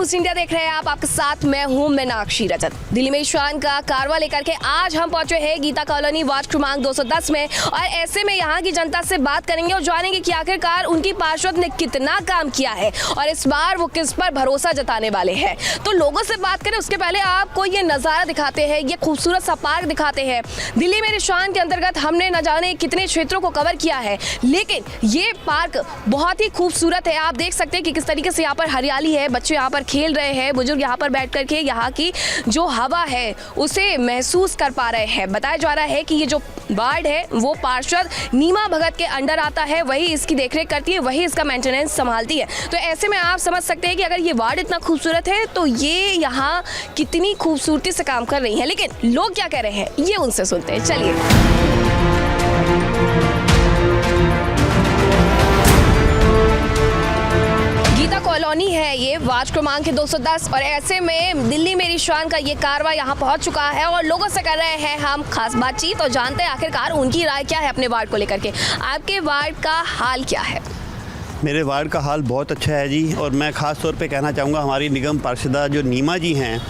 News India देख रहे हैं आप, आपके साथ मैं हूं मीनाक्षी रजत। दिल्ली में शान का कारवा लेकर के आज हम पहुंचे हैं गीता कॉलोनी वार्ड क्रमांक 210 में, और ऐसे में यहां की जनता से बात करेंगे और जानेंगे कि आखिरकार उनकी पार्षद ने कितना काम किया है और इस बार वो किस पर भरोसा जताने वाले हैं। तो लोगों से बात करें उसके पहले आपको ये नज़ारा दिखाते हैं, ये खूबसूरत सा पार्क दिखाते हैं। दिल्ली में शान के अंतर्गत हमने न जाने कितने क्षेत्रों को कवर किया है, लेकिन ये पार्क बहुत ही खूबसूरत है। आप देख सकते हैं कि किस तरीके से यहाँ पर हरियाली है, बच्चे यहाँ पर खेल रहे हैं, बुजुर्ग यहाँ पर बैठ करके यहाँ की जो हवा है उसे महसूस कर पा रहे हैं। बताया जा रहा है कि ये जो वार्ड है वो पार्षद नीमा भगत के अंडर आता है, वही इसकी देखरेख करती है, वही इसका मेंटेनेंस संभालती है। तो ऐसे में आप समझ सकते हैं कि अगर ये वार्ड इतना खूबसूरत है तो ये यहाँ कितनी खूबसूरती से काम कर रही है। लेकिन लोग क्या कह रहे हैं ये उनसे सुनते हैं, चलिए। गीता कॉलोनी है ये, वार्ड क्रमांक 210, और ऐसे में दिल्ली में शान का ये कारवा यहाँ पहुँच चुका है और लोगों से कर रहे हैं हम खास बातचीत और जानते हैं आखिरकार उनकी राय क्या है अपने वार्ड को लेकर के। आपके वार्ड का हाल क्या है? मेरे वार्ड का हाल बहुत अच्छा है जी, और मैं ख़ास तौर पे कहना चाहूँगा हमारी निगम पार्षदा जो नीमा जी हैं,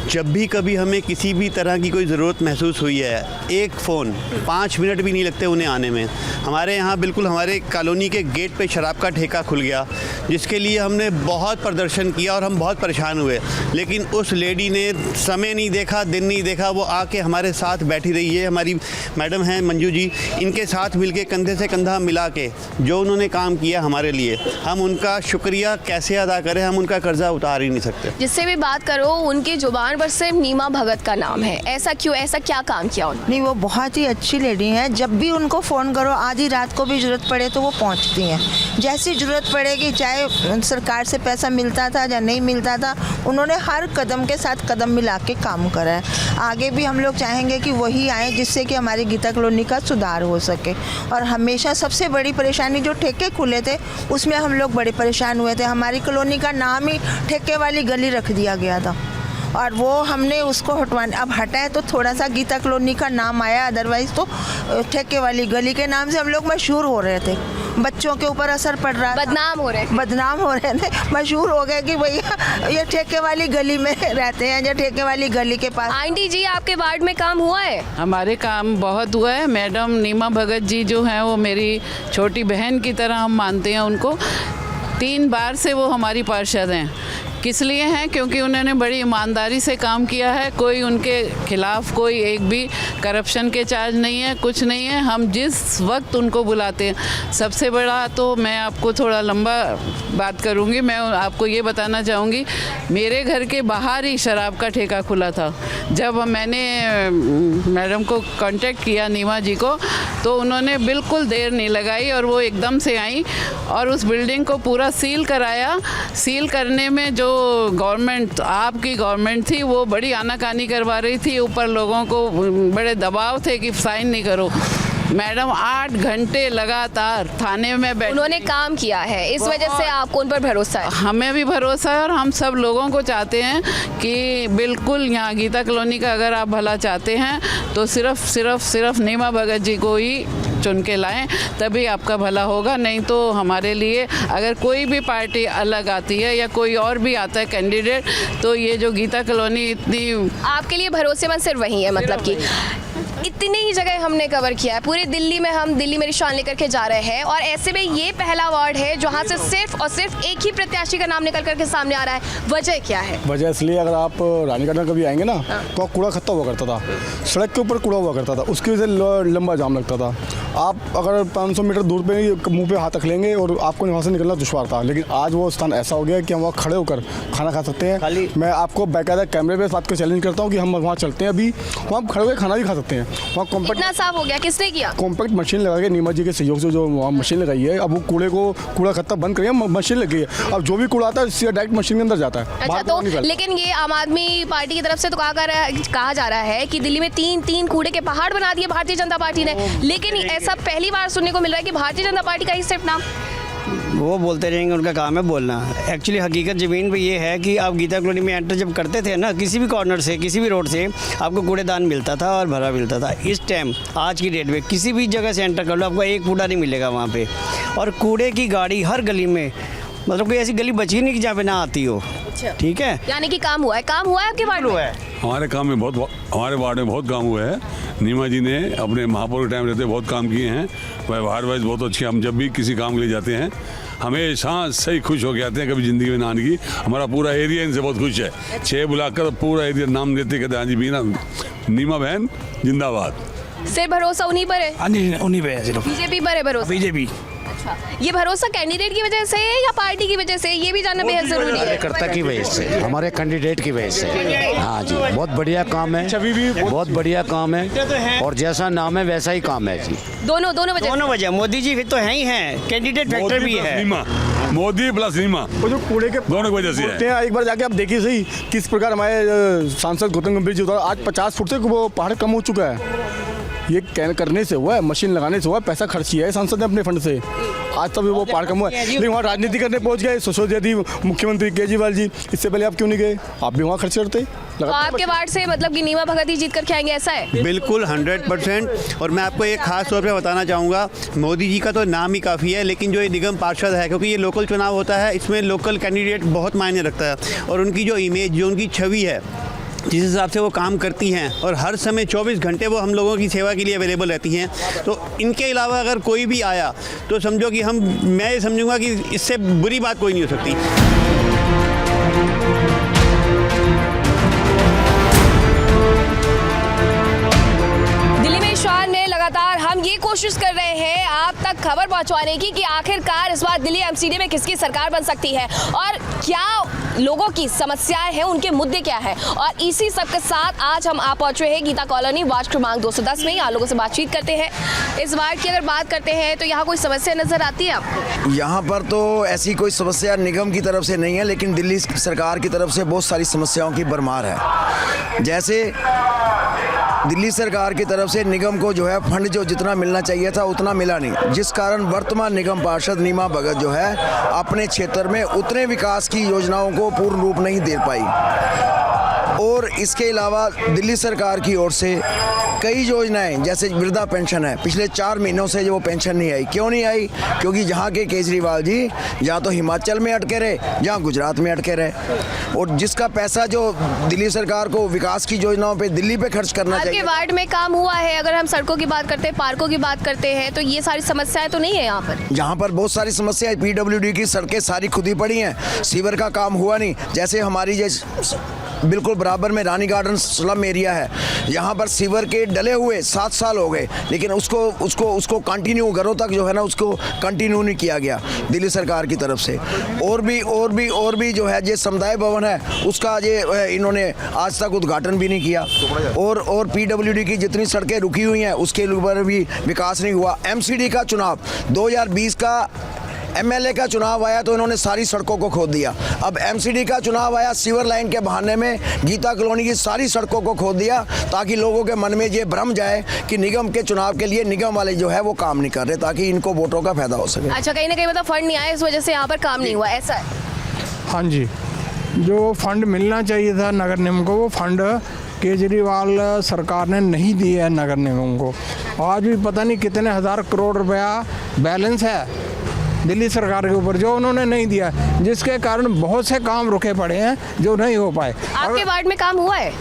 जब भी कभी हमें किसी भी तरह की कोई ज़रूरत महसूस हुई है, एक फ़ोन 5 मिनट भी नहीं लगते उन्हें आने में। हमारे यहाँ बिल्कुल हमारे कॉलोनी के गेट पे शराब का ठेका खुल गया, जिसके लिए हमने बहुत प्रदर्शन किया और हम बहुत परेशान हुए, लेकिन उस लेडी ने समय नहीं देखा, दिन नहीं देखा, वो आके हमारे साथ बैठी रही है। हमारी मैडम हैं मंजू जी, इनके साथ मिलके कंधे से कंधा मिला के जो उन्होंने काम किया हमारे लिए, हम उनका शुक्रिया कैसे अदा करें, हम उनका कर्जा उतार ही नहीं सकते। जिससे भी बात करो उनकी जुबान पर सिर्फ नीमा भगत का नाम है, ऐसा क्यों? ऐसा क्या काम किया उन्होंने? नहीं, वो बहुत ही अच्छी लेडी हैं। जब भी उनको फ़ोन करो, आधी रात को भी ज़रूरत पड़े तो वो पहुंचती हैं। जैसी ज़रूरत पड़ेगी, चाहे सरकार से पैसा मिलता था या नहीं मिलता था, उन्होंने हर कदम के साथ कदम मिला के काम करा है। आगे भी हम लोग चाहेंगे कि वही आए, जिससे कि हमारी गीता कॉलोनी का सुधार हो सके। और हमेशा सबसे बड़ी परेशानी जो ठेके खुले थे उसमें हम लोग बड़े परेशान हुए थे। हमारी कॉलोनी का नाम ही ठेके वाली गली रख दिया गया था और वो हमने उसको हटवाने, अब हटाए तो थोड़ा सा गीता कॉलोनी का नाम आया, अदरवाइज़ तो ठेके वाली गली के नाम से हम लोग मशहूर हो रहे थे। बच्चों के ऊपर असर पड़ रहा था, बदनाम हो रहे थे, मशहूर हो गए कि भैया ये ठेके वाली गली में रहते हैं, या ठेके वाली गली के पास। आंटी जी, आपके वार्ड में काम हुआ है? हमारे काम बहुत हुआ है। मैडम नीमा भगत जी जो हैं वो मेरी छोटी बहन की तरह हम मानते हैं उनको। 3 बार से वो हमारी पार्षद हैं। किस लिए हैं? क्योंकि उन्होंने बड़ी ईमानदारी से काम किया है। कोई उनके खिलाफ कोई एक भी करप्शन के चार्ज नहीं है, कुछ नहीं है। हम जिस वक्त उनको बुलाते हैं, सबसे बड़ा तो मैं आपको थोड़ा लंबा बात करूंगी, मैं आपको ये बताना चाहूँगी, मेरे घर के बाहर ही शराब का ठेका खुला था। जब मैंने मैडम को कांटेक्ट किया, नीमा जी को, तो उन्होंने बिल्कुल देर नहीं लगाई और वो एकदम से आई और उस बिल्डिंग को पूरा सील कराया। सील करने में जो गवर्नमेंट, आपकी गवर्नमेंट थी, वो बड़ी आनाकानी करवा रही थी। ऊपर लोगों को बड़े दबाव थे कि साइन नहीं करो। मैडम 8 घंटे लगातार थाने में बैठ, उन्होंने काम किया है, इस वजह से आपको उन पर भरोसा है? हमें भी भरोसा है और हम सब लोगों को चाहते हैं कि बिल्कुल यहाँ गीता कॉलोनी का अगर आप भला चाहते हैं तो सिर्फ नीमा भगत जी को ही चुन के लाएं, तभी आपका भला होगा। नहीं तो हमारे लिए अगर कोई भी पार्टी अलग आती है या कोई और भी आता है कैंडिडेट, तो ये जो गीता कॉलोनी इतनी आपके लिए भरोसेमंद सिर्फ वही है। मतलब कि इतनी ही जगह हमने कवर किया है पूरी दिल्ली में, हम दिल्ली में शान लेकर के जा रहे हैं, और ऐसे में ये पहला वार्ड है जहाँ से सिर्फ और सिर्फ एक ही प्रत्याशी का नाम निकल करके सामने आ रहा है। वजह क्या है? वजह इसलिए, अगर आप रानीगढ़ में कभी आएंगे ना तो कूड़ा खत्ता हुआ करता था, सड़क के ऊपर कूड़ा हुआ करता था, उसकी वजह से लंबा जाम लगता था। आप अगर 500 मीटर दूर पे मुंह पे हाथ रख लेंगे और आपको वहाँ से निकलना दुश्वार था, लेकिन आज वो स्थान ऐसा हो गया कि हम वहाँ खड़े होकर खाना खा सकते हैं। मैं आपको बाकायदा कैमरे पे इस बात को चैलेंज करता हूँ कि हम वहाँ चलते हैं, अभी वहाँ खड़े हुए खाना भी खा सकते हैं। वहाँ कॉम्पैक्ट इतना साफ हो गया, किसने किया? कॉम्पैक्ट मशीन लगा के, नीमा जी के सहयोग से जो वहाँ मशीन लगाई है, अब वो कूड़ा खत्ता बंद करिए, मशीन लगी है। अब जो भी कूड़ा आता है सीधा डायरेक्ट मशीन के अंदर जाता है। अच्छा, तो लेकिन ये आम आदमी पार्टी की तरफ से तो कहा जा रहा है कि दिल्ली में 3 कूड़े के पहाड़ बना दिए भारतीय जनता पार्टी ने, लेकिन ऐसा पहली बार सुनने को मिल रहा है कि भारतीय जनता पार्टी का ही सिर्फ नाम वो बोलते रहेंगे, उनका काम है बोलना। एक्चुअली हकीकत ज़मीन पे ये है कि आप गीता कॉलोनी में एंटर जब करते थे ना, किसी भी कॉर्नर से, किसी भी रोड से आपको कूड़ेदान मिलता था और भरा मिलता था। इस टाइम आज की डेट में किसी भी जगह से एंटर कर लो, आपको एक कूड़ा नहीं मिलेगा वहाँ पे। और कूड़े की गाड़ी हर गली में मतलब कोई ऐसी गली बची नहीं कि जहाँ पे ना आती हो। ठीक है, यानी कि काम हुआ है आपके वार्ड में? हमारे हमारे वार्ड में बहुत काम हुआ है। नीमा जी ने अपने महापौर के टाइम रहते बहुत काम किए हैं। व्यवहार वाइज बहुत अच्छे। हम जब भी किसी काम के लिए जाते हैं हमेशा सही खुश होके आते हैं, कभी ज़िंदगी में ना आने की। हमारा पूरा एरिया इनसे बहुत खुश है। 6 बुलाकर पूरा एरिया नाम देते कहते हाँ जी बीना नीमा बहन जिंदाबाद। सिर्फ भरोसा उन्हीं पर है? हाँ जी, उन्हीं पे है सिर्फ। बीजेपी पर है भरोसा? बीजेपी। अच्छा, ये भरोसा कैंडिडेट की वजह से है या पार्टी की वजह से, ये भी जानना बेहद जरूरी है। कार्यकर्ता की वजह से, हमारे कैंडिडेट की वजह से। हाँ जी, बहुत बढ़िया काम है, बहुत बढ़िया काम है, और जैसा नाम है वैसा ही काम है जी। दोनों वजह। मोदी जी फिर तो है ही हैं, कैंडिडेट फैक्टर भी है। मोदी प्लस नीमा, वो जो कूड़े के दोनों की वजह से है। एक बार जाके आप देखिए सही किस प्रकार हमारे सांसद गौतम गंभीर जी उधर आज 50 फुट से वो पहाड़ कम हो चुका है। ये करने से हुआ है, मशीन लगाने से हुआ है, पैसा खर्च किया है सांसद ने अपने फंड से, आज तभी वो पहाड़ कम हुआ है। लेकिन वहाँ राजनीति करने पहुँच गए सोशल यदि मुख्यमंत्री केजरीवाल जी, इससे पहले आप क्यों नहीं गए? आप भी वहाँ खर्च करते। तो आपके वार्ड से मतलब कि नीमा भगत ही जीत कर आएंगे, ऐसा है? बिल्कुल 100%। और मैं आपको एक खास तौर पे बताना चाहूँगा, मोदी जी का तो नाम ही काफ़ी है, लेकिन जो ये निगम पार्षद है, क्योंकि ये लोकल चुनाव होता है, इसमें लोकल कैंडिडेट बहुत मायने रखता है। और उनकी जो इमेज, जो उनकी छवि है, जिस हिसाब से वो काम करती हैं, और हर समय 24 घंटे वो हम लोगों की सेवा के लिए अवेलेबल रहती हैं, तो इनके अलावा अगर कोई भी आया तो समझो कि मैं ये समझूंगा कि इससे बुरी बात कोई नहीं हो सकती। लगातार हम ये कोशिश कर रहे हैं आप तक खबर पहुंचवाने की कि आखिरकार इस बार दिल्ली एमसीडी में किसकी सरकार बन सकती है और क्या लोगों की समस्याएं हैं, उनके मुद्दे क्या हैं। और इसी सब के साथ आज हम आप पहुंचे हैं गीता कॉलोनी वार्ड क्रमांक 210 में। यहाँ लोगों से बातचीत करते हैं। इस वार्ड की अगर बात करते हैं तो यहाँ कोई समस्या नजर आती है आपको? यहाँ पर तो ऐसी कोई समस्या निगम की तरफ से नहीं है, लेकिन दिल्ली सरकार की तरफ से बहुत सारी समस्याओं की भरमार है। जैसे दिल्ली सरकार की तरफ से निगम को जो है फंड जो जितना मिलना चाहिए था उतना मिला नहीं, जिस कारण वर्तमान निगम पार्षद नीमा भगत जो है अपने क्षेत्र में उतने विकास की योजनाओं को पूर्ण रूप नहीं दे पाई। और इसके अलावा दिल्ली सरकार की ओर से कई योजनाएं जैसे वृद्धा पेंशन है, पिछले 4 महीनों से जो पेंशन नहीं आई। क्यों नहीं आई? क्योंकि यहाँ के केजरीवाल जी या तो हिमाचल में अटके रहे या गुजरात में अटके रहे, और जिसका पैसा जो दिल्ली सरकार को विकास की योजनाओं पे दिल्ली पे खर्च करना चाहिए। आपके वार्ड में काम हुआ है? अगर हम सड़कों की बात करते हैं, पार्कों की बात करते हैं, तो ये सारी समस्याएं तो नहीं है यहाँ पर? यहाँ पर बहुत सारी समस्याएं, PWD की सड़कें सारी खुदी पड़ी हैं, सीवर का काम हुआ नहीं। जैसे हमारी बिल्कुल बराबर में रानी गार्डन स्लम एरिया है, यहाँ पर सीवर के डले हुए 7 साल हो गए, लेकिन उसको कंटिन्यू घरों तक जो है ना उसको कंटिन्यू नहीं किया गया दिल्ली सरकार की तरफ से। और भी जो है ये समुदाय भवन है उसका ये इन्होंने आज तक उद्घाटन भी नहीं किया। और PWD की जितनी सड़कें रुकी हुई हैं उसके ऊपर भी विकास नहीं हुआ। MCD का चुनाव 2020 का MLA का चुनाव आया तो इन्होंने सारी सड़कों को खोद दिया। अब MCD का चुनाव आया, सीवर लाइन के बहाने में गीता कॉलोनी की सारी सड़कों को खोद दिया, ताकि लोगों के मन में ये भ्रम जाए कि निगम के चुनाव के लिए निगम वाले जो है वो काम नहीं कर रहे, ताकि इनको वोटों का फायदा हो सके। अच्छा, कहीं ना कहीं मतलब फंड नहीं आया, इस वजह से यहाँ पर काम नहीं हुआ, ऐसा है? हाँ जी, जो फंड मिलना चाहिए था नगर निगम को, वो फंड केजरीवाल सरकार ने नहीं दिया है नगर निगम को। आज भी पता नहीं कितने हज़ार करोड़ रुपया बैलेंस है दिल्ली सरकार के ऊपर जो उन्होंने नहीं दिया, जिसके कारण बहुत से काम रुके पड़े हैं जो नहीं हो पाए। आपके वार्ड में काम हुआ है?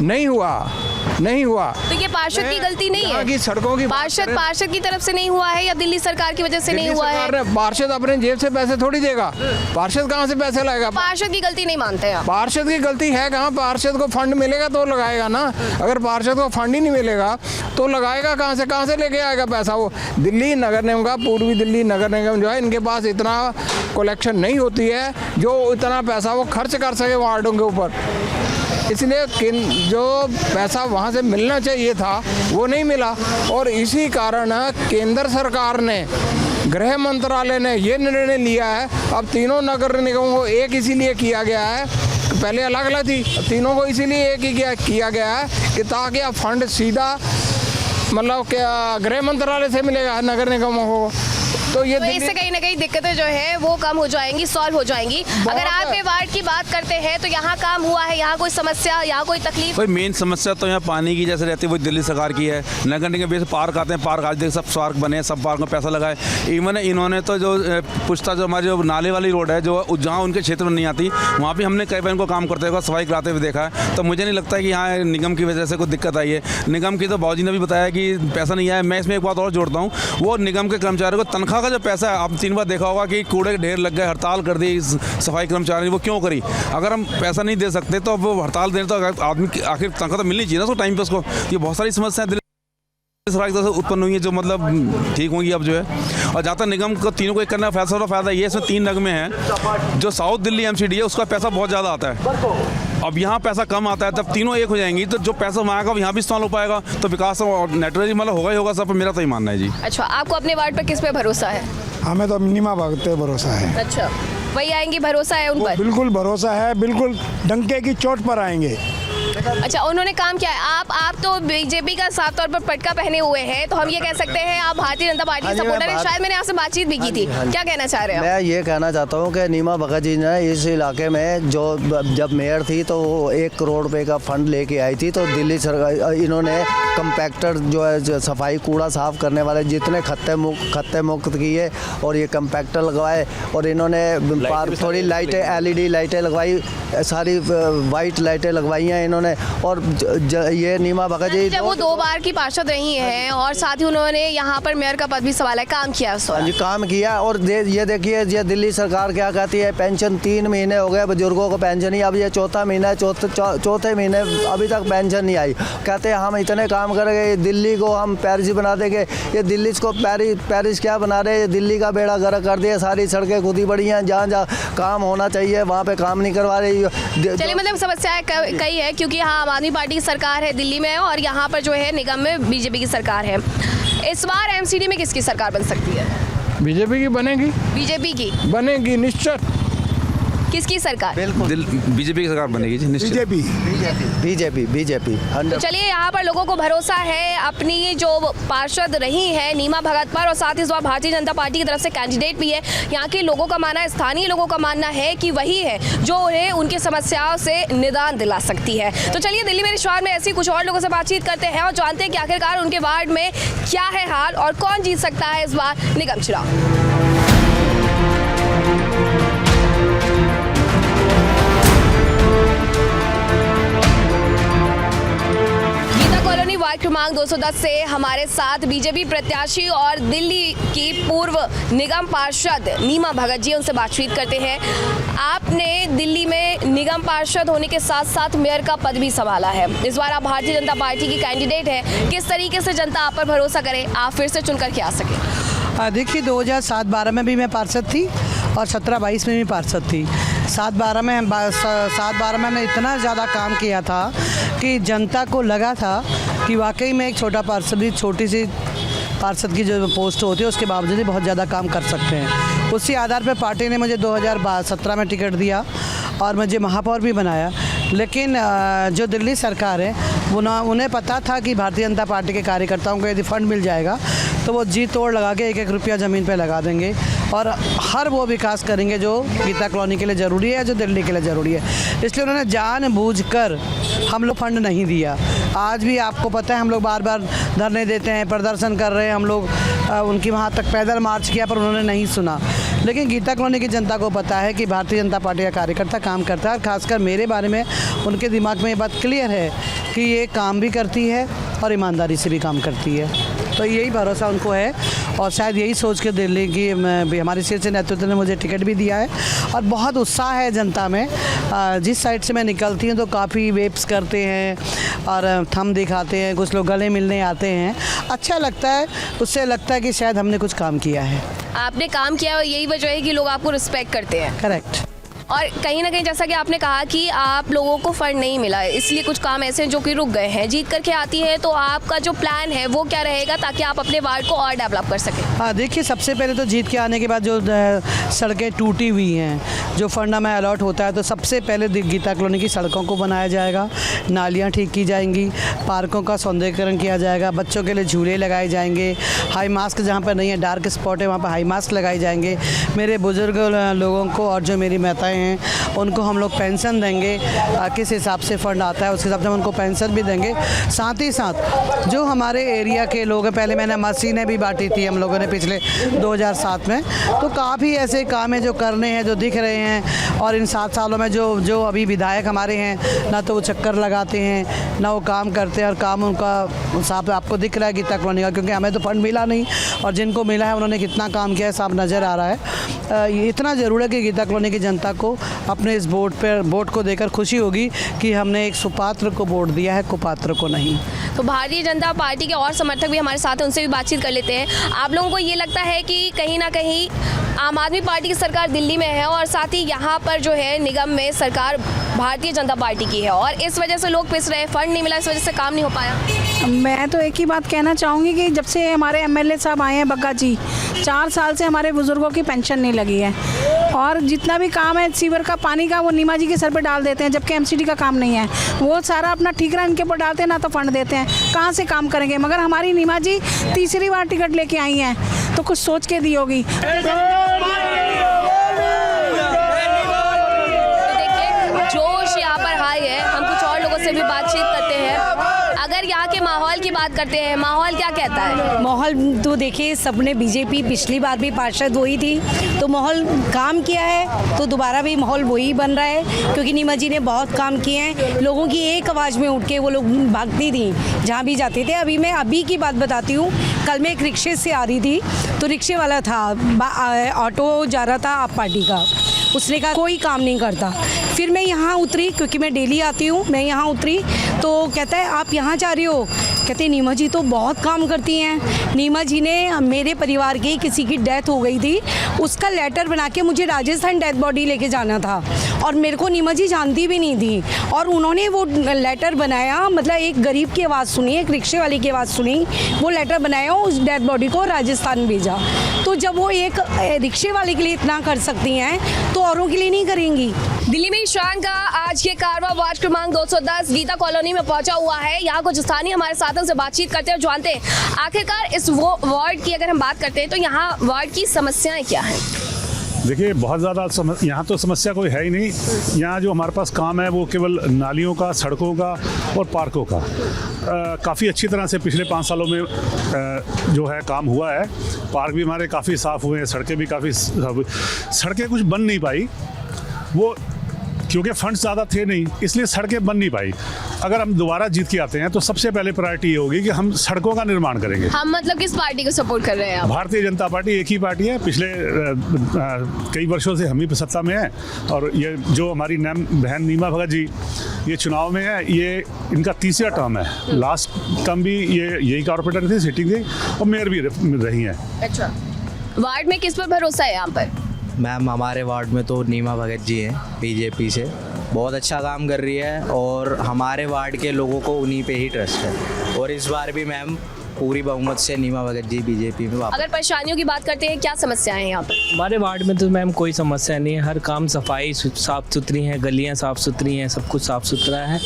नहीं हुआ। तो ये पार्षद की गलती नहीं है कि सड़कों की पार्षद की तरफ से नहीं हुआ है या दिल्ली सरकार की वजह से नहीं हुआ है? पार्षद अपने जेब से पैसे थोड़ी देगा, पार्षद कहाँ से पैसे लाएगा? पार्षद की गलती नहीं मानते हैं? पार्षद की गलती है कहाँ? पार्षद को फंड मिलेगा तो लगाएगा ना। अगर पार्षद को फंड ही नहीं मिलेगा तो लगाएगा कहाँ से लेके आएगा पैसा? वो दिल्ली नगर निगम का, पूर्वी दिल्ली नगर निगम जो है, इनके पास इतना कलेक्शन नहीं होती है जो इतना पैसा वो खर्च कर सके वार्डों के ऊपर। इसलिए जो पैसा वहाँ से मिलना चाहिए था वो नहीं मिला, और इसी कारण केंद्र सरकार ने, गृह मंत्रालय ने ये निर्णय लिया है, अब तीनों नगर निगमों को एक इसीलिए किया गया है, पहले अलग अलग थी, तीनों को इसीलिए एक ही किया गया है कि ताकि अब फंड सीधा मतलब क्या गृह मंत्रालय से मिलेगा नगर निगमों को। तो ये तो इससे दिल्ली कहीं ना कहीं दिक्कतें जो है वो कम हो जाएंगी, सॉल्व हो जाएंगी। अगर आपके वार्ड की बात करते हैं तो यहाँ काम हुआ है, यहाँ कोई समस्या, यहाँ कोई तकलीफ? कोई मेन समस्या तो यहाँ पानी की जैसे रहती है वो दिल्ली सरकार की है। नगर निगम के पार्क आते हैं, पार्क आज देख सब पार्क बने हैं, सब पार्क में पैसा लगाए। इवन इन्होंने तो जो पुश्ता जो हमारी जो नाले वाली रोड है जो जहाँ उनके क्षेत्र में नहीं आती, वहाँ भी हमने कई बार इनको काम करते हुए सफाई कराते हुए देखा है। तो मुझे नहीं लगता है कि यहाँ निगम की वजह से कोई दिक्कत आई है। निगम की तो बाबूजी ने भी बताया कि पैसा नहीं आया। मैं इसमें एक बात और जोड़ता हूँ, वो निगम के कर्मचारियों को तनख्वाह का जो पैसा है, आप 3 बार देखा होगा कि कूड़े के ढेर लग गए, हड़ताल कर दी सफाई कर्मचारी, वो क्यों करी? अगर हम पैसा नहीं दे सकते तो वो हड़ताल देने तो आदमी आखिर तनख्वाह तो मिलनी चाहिए ना उसको टाइम पे उसको। ये बहुत सारी समस्याएं सरकार की तरफ से उत्पन्न हुई है जो मतलब ठीक होंगी अब जो है। और जहाँ तक निगम को तीनों को एक करने का फैसला और फायदा ये, इसमें 3 नगमे हैं। जो साउथ दिल्ली एमसीडी है उसका पैसा बहुत ज़्यादा आता है, अब यहाँ पैसा कम आता है, तब तीनों एक हो जाएंगी तो जो पैसा वहाँ का यहाँ भी इस्तेमाल हो पाएगा, तो विकास नेटवर्क मतलब होगा ही होगा सब। मेरा तो ही मानना है जी। अच्छा, आपको अपने वार्ड पर किस पे भरोसा है? हमें तो नीमा भगत पे भरोसा है। अच्छा, वही आएंगी, भरोसा है उन पर? बिल्कुल भरोसा है, बिल्कुल डंके की चोट पर आएंगे। अच्छा, उन्होंने काम किया है। आप तो बीजेपी का साफ तौर पर पटका पहने हुए हैं, तो हम ये कह सकते हैं आप भारतीय जनता पार्टी के सपोर्टर हैं। शायद मैंने आपसे बातचीत भी की थी, क्या कहना चाह रहे हो? मैं ये कहना चाहता हूँ कि नीमा भगत जी ने इस इलाके में जो जब मेयर थी तो वो 1 करोड़ रुपए का फंड लेके आई थी। तो दिल्ली सरकार इन्होंने कंपैक्टर जो है जो सफाई कूड़ा साफ करने वाले जितने खत्ते मुक्त किए और ये कंपैक्टर लगवाए, और इन्होंने थोड़ी लाइटें LED लाइटें लगवाई, सारी वाइट लाइटें लगवाई हैं इन्होंने। और ये नीमा भगत जी जब वो 2 बार की पार्षद रही हैं और साथ ही उन्होंने यहाँ पर मेयर का पद भी संभाला है, काम किया उस वक्त? काम किया। और ये देखिए ये दिल्ली सरकार क्या कहती है, पेंशन 3 महीने हो गए बुजुर्गों को पेंशन ही, अब ये 4था महीना है, चौथे महीने अभी तक पेंशन नहीं आई। कहते हैं हम इतने काम करेंगे, दिल्ली को हम पेरिस बना देंगे। ये दिल्ली को पेरिस क्या बना रहे हैं, दिल्ली का बेड़ा गर्क कर दिया। सारी सड़कें खुद ही बड़ी हैं, जहाँ जहाँ काम होना चाहिए वहाँ पे काम नहीं करवा रही। चलिए, मतलब समस्याएं कई है क्योंकि हाँ आम आदमी पार्टी की सरकार है दिल्ली में और यहाँ पर जो है निगम में बीजेपी की सरकार है। इस बार एमसीडी में किसकी सरकार बन सकती है? बीजेपी की बनेगी। बीजेपी की बनेगी निश्चित। किसकी सरकार? बीजेपी की सरकार बनेगी जी निश्चित। बीजेपी। तो चलिए, यहाँ पर लोगों को भरोसा है अपनी जो पार्षद रही है नीमा भगत पर, और साथ ही इस बार भारतीय जनता पार्टी की तरफ से कैंडिडेट भी है। यहाँ के लोगों का मानना है, स्थानीय लोगों का मानना है कि वही है जो उन्हें उनकी समस्याओं से निदान दिला सकती है। तो चलिए, दिल्ली मेरे शहर में ऐसी कुछ और लोगों से बातचीत करते हैं और जानते हैं कि आखिरकार उनके वार्ड में क्या है हाल और कौन जीत सकता है इस बार निगम चुनाव। कॉलोनी वार्ड क्रमांक 210 से हमारे साथ बीजेपी प्रत्याशी और दिल्ली की पूर्व निगम पार्षद नीमा भगत जी, उनसे बातचीत करते हैं। आपने दिल्ली में निगम पार्षद होने के साथ साथ मेयर का पद भी संभाला है। इस बार आप भारतीय जनता पार्टी की कैंडिडेट हैं। किस तरीके से जनता आप पर भरोसा करे, आप फिर से चुनकर के आ सके? देखिए, 2007-12 में भी मैं पार्षद थी और 17-22 में भी पार्षद थी। 7-12 में हमने इतना ज़्यादा काम किया था कि जनता को लगा था कि वाकई में एक छोटा पार्षद भी, छोटी सी पार्षद की जो पोस्ट होती है उसके बावजूद भी बहुत ज़्यादा काम कर सकते हैं। उसी आधार पर पार्टी ने मुझे 2017 में टिकट दिया और मुझे महापौर भी बनाया। लेकिन जो दिल्ली सरकार है उन्हें पता था कि भारतीय जनता पार्टी के कार्यकर्ताओं को यदि फंड मिल जाएगा तो वो जी तोड़ लगा के 1-1 रुपया ज़मीन पे लगा देंगे और हर वो विकास करेंगे जो गीता कॉलोनी के लिए ज़रूरी है, जो दिल्ली के लिए ज़रूरी है। इसलिए उन्होंने जानबूझकर हम लोग फंड नहीं दिया। आज भी आपको पता है हम लोग बार बार धरने देते हैं, प्रदर्शन कर रहे हैं, हम लोग उनकी वहाँ तक पैदल मार्च किया पर उन्होंने नहीं सुना। लेकिन गीता कॉलोनी की जनता को पता है कि भारतीय जनता पार्टी का कार्यकर्ता काम करता है और ख़ासकर मेरे बारे में उनके दिमाग में ये बात क्लियर है कि ये काम भी करती है और ईमानदारी से भी काम करती है। तो यही भरोसा उनको है और शायद यही सोच के दिल्ली की हमारे शीर्ष नेतृत्व ने मुझे टिकट भी दिया है और बहुत उत्साह है जनता में। जिस साइड से मैं निकलती हूँ तो काफ़ी वेब्स करते हैं और थंब दिखाते हैं, कुछ लोग गले मिलने आते हैं। अच्छा लगता है, उससे लगता है कि शायद हमने कुछ काम किया है। आपने काम किया और यही वजह है कि लोग आपको रिस्पेक्ट करते हैं। करेक्ट। और कहीं ना कहीं जैसा कि आपने कहा कि आप लोगों को फंड नहीं मिला है, इसलिए कुछ काम ऐसे हैं जो कि रुक गए हैं। जीत करके आती है तो आपका जो प्लान है वो क्या रहेगा ताकि आप अपने वार्ड को और डेवलप कर सकें? हाँ, देखिए, सबसे पहले तो जीत के आने के बाद जो सड़कें टूटी हुई हैं, जो फंड हमें अलॉट होता है, तो सबसे पहले गीता कॉलोनी की सड़कों को बनाया जाएगा, नालियाँ ठीक की जाएंगी, पार्कों का सौंदर्यीकरण किया जाएगा, बच्चों के लिए झूले लगाए जाएंगे, हाई मास्क जहाँ पर नहीं है, डार्क स्पॉट है, वहाँ पर हाई मास्क लगाए जाएंगे। मेरे बुजुर्ग लोगों को और जो मेरी माताएँ हैं उनको हम लोग पेंशन देंगे, किस हिसाब से फ़ंड आता है उसके हिसाब से हम उनको पेंशन भी देंगे। साथ ही साथ जो हमारे एरिया के लोग हैं, पहले मैंने मशीनें भी बांटी थी हम लोगों ने पिछले 2007 में, तो काफ़ी ऐसे काम हैं जो करने हैं, जो दिख रहे हैं। और इन 7 सालों में जो अभी विधायक हमारे हैं, ना तो वो चक्कर लगाते हैं ना वो काम करते हैं, और काम उनका साफ आपको दिख रहा है गीता कॉलोनी का, क्योंकि हमें तो फंड मिला नहीं और जिनको मिला है उन्होंने कितना काम किया है साफ नज़र आ रहा है। इतना ज़रूर है कि गीता कॉलोनी की जनता को अपने इस वोट को देकर खुशी होगी कि हमने एक सुपात्र को वोट दिया है, कुपात्र को नहीं। तो भारतीय जनता पार्टी के और समर्थक भी हमारे साथ हैं, उनसे भी बातचीत कर लेते हैं। आप लोगों को ये लगता है कि कहीं ना कहीं आम आदमी पार्टी की सरकार दिल्ली में है और साथ ही यहाँ पर जो है निगम में सरकार भारतीय जनता पार्टी की है और इस वजह से लोग पिस रहे हैं, फंड नहीं मिला, इस वजह से काम नहीं हो पाया? मैं तो एक ही बात कहना चाहूँगी कि जब से हमारे एमएलए साहब आए हैं बग्गा जी, 4 साल से हमारे बुज़ुर्गों की पेंशन नहीं लगी है और जितना भी काम है सीवर का, पानी का, वो नीमा जी के सर पे डाल देते हैं, जबकि एमसीडी का काम नहीं है। वो सारा अपना ठीकरा इनके ऊपर डालते हैं, ना तो फंड देते हैं, कहाँ से काम करेंगे? मगर हमारी नीमा जी तीसरी बार टिकट लेके आई हैं तो कुछ सोच के दी होगी। जोश यहाँ पर हाई है। हम कुछ और लोगों से भी बातचीत करते हैं। अगर यहाँ के माहौल की बात करते हैं, माहौल क्या कहता है? माहौल तो देखिए, सबने बीजेपी पिछली बार भी पार्षद वही थी, तो माहौल काम किया है तो दोबारा भी माहौल वही बन रहा है, क्योंकि नीमा जी ने बहुत काम किए हैं। लोगों की एक आवाज़ में उठ के वो लोग भागती थी जहाँ भी जाते थे। मैं अभी की बात बताती हूँ, कल मैं एक रिक्शे से आ रही थी तो रिक्शे वाला था, ऑटो जा रहा था आप पार्टी का, उसने कहा कोई काम नहीं करता। फिर मैं यहाँ उतरी, क्योंकि मैं डेली आती हूँ, मैं यहाँ उतरी तो कहता है आप यहाँ जा रही हो? कहते नीमा जी तो बहुत काम करती हैं। नीमा जी ने मेरे परिवार के किसी की डेथ हो गई थी, उसका लेटर बना के मुझे राजस्थान डेथ बॉडी लेके जाना था और मेरे को नीमा जी जानती भी नहीं थी और उन्होंने वो लेटर बनाया, मतलब एक गरीब की आवाज़ सुनी, एक रिक्शे वाले की आवाज़ सुनी, वो लेटर बनाया, उस डेथ बॉडी को राजस्थान भेजा। तो जब वो एक रिक्शे वाले के लिए इतना कर सकती हैं तो औरों के लिए नहीं करेंगी? दिल्ली में शान का आज ये कारवा वार्ड क्रमांक 210 गीता कॉलोनी में पहुंचा हुआ है। यहाँ कुछ स्थानीय हमारे साथों से बातचीत करते हैं और जानते हैं आखिरकार इस वार्ड की अगर हम बात करते हैं तो यहाँ वार्ड की समस्याएं क्या हैं। देखिए, बहुत ज़्यादा यहाँ तो समस्या कोई है ही नहीं। यहाँ जो हमारे पास काम है वो केवल नालियों का, सड़कों का और पार्कों का। काफ़ी अच्छी तरह से पिछले 5 सालों में जो है काम हुआ है। पार्क भी हमारे काफ़ी साफ़ हुए हैं, सड़कें भी काफ़ी, सड़कें कुछ बन नहीं पाई वो क्योंकि फंड्स ज़्यादा थे नहीं, इसलिए सड़कें बन नहीं पाई। अगर हम दोबारा जीत के आते हैं तो सबसे पहले प्रायोरिटी ये होगी कि हम सड़कों का निर्माण करेंगे। हम मतलब किस पार्टी को सपोर्ट कर रहे हैं आप? भारतीय जनता पार्टी एक ही पार्टी है, पिछले कई वर्षों से हम ही सत्ता में है और ये जो हमारी बहन नीमा भगत जी ये चुनाव में है, ये इनका 3रा टर्म है। लास्ट टर्म भी ये यही कॉर्पोरेटर थी, सिटिंग थी और मेयर भी रही हैं। अच्छा, वार्ड में किस पर भरोसा है यहाँ पर? मैम, हमारे वार्ड में तो नीमा भगत जी हैं, बीजेपी से बहुत अच्छा काम कर रही है और हमारे वार्ड के लोगों को उन्हीं पे ही ट्रस्ट है और इस बार भी मैम पूरी बहुमत से नीमा भगत जी बीजेपी में वापस। अगर परेशानियों की बात करते हैं, क्या समस्याएं हैं यहाँ पर? हमारे वार्ड में तो मैम कोई समस्या नहीं है, हर काम सफाई साफ़ सुथरी है, गलियाँ साफ़ सुथरी हैं, सब कुछ साफ़ सुथरा है।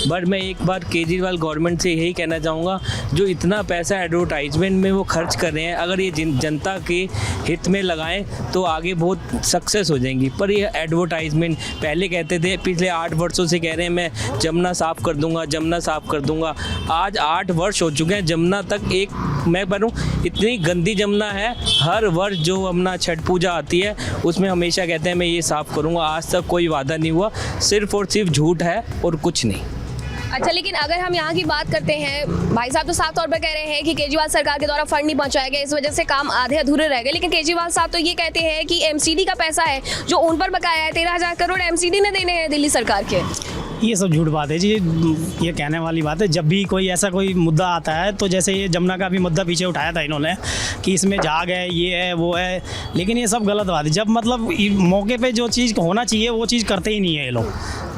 बट मैं एक बार केजरीवाल गवर्नमेंट से यही कहना चाहूँगा, जो इतना पैसा एडवर्टाइजमेंट में वो खर्च कर रहे हैं, अगर ये जनता के हित में लगाएं तो आगे बहुत सक्सेस हो जाएंगी। पर ये एडवर्टाइजमेंट पहले कहते थे, पिछले 8 वर्षों से कह रहे हैं मैं जमुना साफ़ कर दूँगा, जमुना साफ़ कर दूँगा। आज 8 वर्ष हो चुके हैं, जमुना तक एक मैं बनूं, इतनी गंदी जमुना है। हर वर्ष जो अपना छठ पूजा आती है उसमें हमेशा कहते हैं मैं ये साफ़ करूँगा, आज तक कोई वादा नहीं हुआ, सिर्फ और सिर्फ झूठ है और कुछ नहीं। अच्छा, लेकिन अगर हम यहाँ की बात करते हैं, भाई साहब तो साफ तौर पर कह रहे हैं कि केजरीवाल सरकार के द्वारा फंड नहीं पहुंचाया गया, इस वजह से काम आधे अधूरे रह गए। लेकिन केजरीवाल साहब तो ये कहते हैं कि एमसीडी का पैसा है जो उन पर बकाया है, 13,000 करोड़ एमसीडी ने देने हैं दिल्ली सरकार के। ये सब झूठ बात है जी, ये कहने वाली बात है। जब भी कोई ऐसा कोई मुद्दा आता है तो जैसे ये जमुना का भी मुद्दा पीछे उठाया था इन्होंने कि इसमें झाग है, ये है, वो है, लेकिन ये सब गलत बात है। जब मतलब मौके पे जो चीज़ होना चाहिए वो चीज़ करते ही नहीं है ये लोग,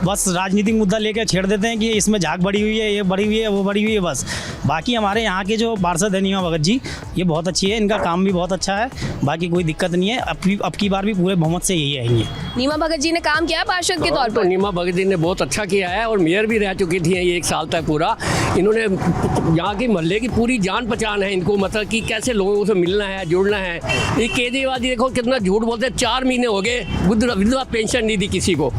बस राजनीतिक मुद्दा लेकर छेड़ देते हैं कि इसमें झाग बढ़ी हुई है, ये बढ़ी हुई है, वो बढ़ी हुई है बस। बाकी हमारे यहाँ के जो पार्षद है नीमा भगत जी, ये बहुत अच्छी है, इनका काम भी बहुत अच्छा है, बाकी कोई दिक्कत नहीं है। अब की बार भी पूरे बहुमत से यही आएंगे। नीमा भगत जी ने काम किया है पार्षद के तौर पर? नीमा भगत जी ने बहुत अच्छा किया है और मेयर भी रह चुकी थी ये 1 साल तक पूरा। इन्होंने यहाँ के मोहल्ले की पूरी जान पहचान है इनको, मतलब कि कैसे लोगों से मिलना है, जुड़ना है। ये केजरीवाल जी देखो कितना झूठ बोलते हैं, 4 महीने हो गए विधवा पेंशन नहीं दी किसी को।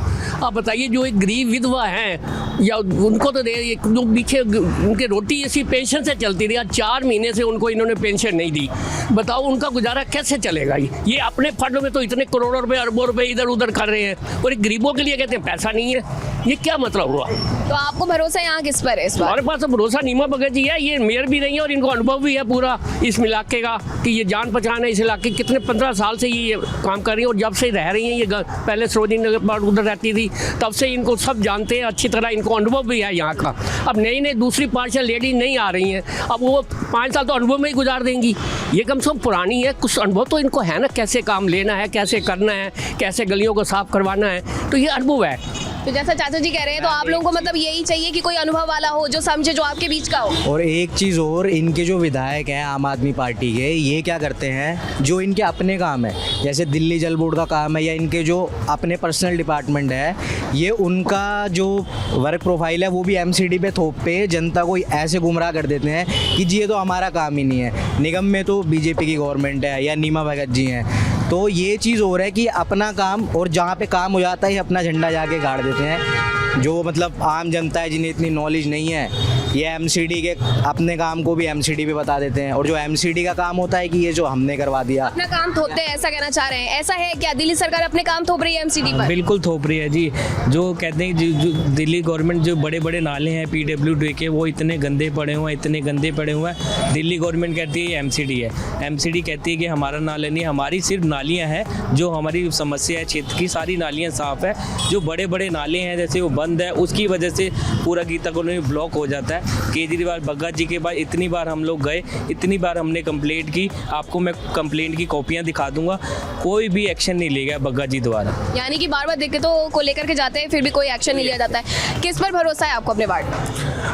आप बताइए, जो एक गरीब विधवा हैं या उनको तो दे, जो पीछे उनके रोटी ऐसी पेंशन से चलती थी, आज 4 महीने से उनको इन्होंने पेंशन नहीं दी। बताओ उनका गुजारा कैसे चलेगा? ये अपने फंड में तो इतने करोड़ों रुपए, अरबों रुपए इधर उधर कर रहे हैं और एक गरीबों के लिए कहते हैं पैसा नहीं है। ये क्या मतलब हुआ? तो आपको भरोसा यहाँ किस पर है इस बार? हमारे पास तो भरोसा नीमा भगत जी है, ये मेयर भी नहीं है और इनको अनुभव भी है पूरा इस इलाके का कि ये जान पहचान है इस इलाके। कितने 15 साल से ये काम कर रही है और जब से रह रही हैं, ये पहले सरोजिनी नगर पर उधर रहती थी, तब से इनको सब जानते हैं अच्छी तरह, इनको अनुभव भी है यहाँ का। अब नई नई दूसरी पार्षद लेडी नहीं आ रही हैं, अब वो 5 साल तो अनुभव में ही गुजार देंगी। ये कम से कम पुरानी है, कुछ अनुभव तो इनको है ना, कैसे काम लेना है, कैसे करना है, कैसे गलियों को साफ करवाना है, तो ये अनुभव है। तो जैसा चाचा जी कह रहे हैं, तो आप लोगों को मतलब यही चाहिए कि कोई अनुभव वाला हो, जो समझे, जो आपके बीच का हो। और एक चीज़ और, इनके जो विधायक हैं आम आदमी पार्टी के, ये क्या करते हैं, जो इनके अपने काम है, जैसे दिल्ली जल बोर्ड का काम है या इनके जो अपने पर्सनल डिपार्टमेंट है, ये उनका जो वर्क प्रोफाइल है वो भी एमसीडी पे थोप पे जनता को ऐसे गुमराह कर देते हैं कि जी ये तो हमारा काम ही नहीं है। निगम में तो बीजेपी की गवर्नमेंट है या नीमा भगत जी हैं, तो ये चीज़ हो रहा है कि अपना काम, और जहाँ पे काम हो जाता है अपना झंडा जाके गाड़ देते हैं। जो मतलब आम जनता है जिन्हें इतनी नॉलेज नहीं है, ये एमसीडी के अपने काम को भी एमसीडी पे बता देते हैं, और जो एमसीडी का काम होता है कि ये जो हमने करवा दिया, अपना काम थोपते हैं, ऐसा कहना चाह रहे हैं? ऐसा है क्या? दिल्ली सरकार अपने काम थोप रही है एमसीडी पर? बिल्कुल थोप रही है जी। जो कहते हैं जो दिल्ली गवर्नमेंट, जो बड़े बड़े नाले हैं PWD के, वो इतने गंदे पड़े हुए हैं, इतने गंदे पड़े हुए हैं। दिल्ली गवर्नमेंट कहती है ये एमसीडी है, एमसीडी कहती है कि हमारा नाला नहीं, हमारी सिर्फ नालियाँ हैं। जो हमारी समस्या है क्षेत्र की, सारी नालियाँ साफ़ है। जो बड़े बड़े नाले हैं जैसे वो बंद है, उसकी वजह से पूरा गीता कॉलोनी ब्लॉक हो जाता है। केजरीवाल भगत जी के पास इतनी बार हम लोग गए, इतनी बार हमने कंप्लेंट की, आपको मैं कंप्लेंट की कॉपियां दिखा दूंगा, कोई भी एक्शन नहीं लिया भगत जी द्वारा। यानी कि बार बार दिक्कतों को लेकर के जाते हैं, फिर भी कोई एक्शन नहीं लिया जाता है। किस पर भरोसा है आपको अपने वार्ड में?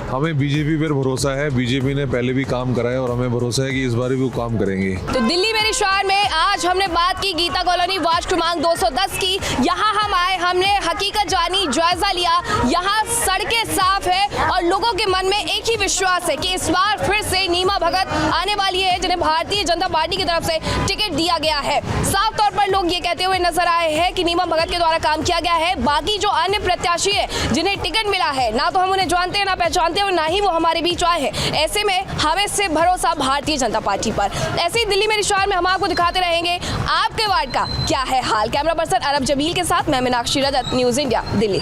हमें बीजेपी पर भरोसा है। बीजेपी ने पहले भी काम करा है और हमें भरोसा है कि इस बार भी वो काम करेंगे। तो दिल्ली मेरे शहर में आज हमने बात की गीता कॉलोनी वार्ड क्रमांक 210 की। यहाँ हम आए, हमने हकीकत जानी, जायजा लिया। यहाँ सड़कें साफ है और लोगों के मन में एक ही विश्वास है कि इस बार फिर से नीमा भगत आने वाली है, जिन्हें भारतीय जनता पार्टी की तरफ से टिकट दिया गया है। साफ तौर पर लोग ये कहते हुए नजर आए हैं कि नीमा भगत के द्वारा काम किया गया है। बाकी जो अन्य प्रत्याशी है जिन्हें टिकट मिला है, ना तो हम उन्हें जानते हैं, ना पहचानते हैं, और ना ही वो हमारे बीच आए हैं। ऐसे में हमें सिर्फ भरोसा भारतीय जनता पार्टी पर। ऐसे ही दिल्ली मेरे शहर में हम आपको दिखाते रहेंगे आपके वार्ड का क्या है हाल। कैमरा पर्सन अरब जमील के साथ मैं मीनाक्षी रजत, न्यूज़ इंडिया, दिल्ली।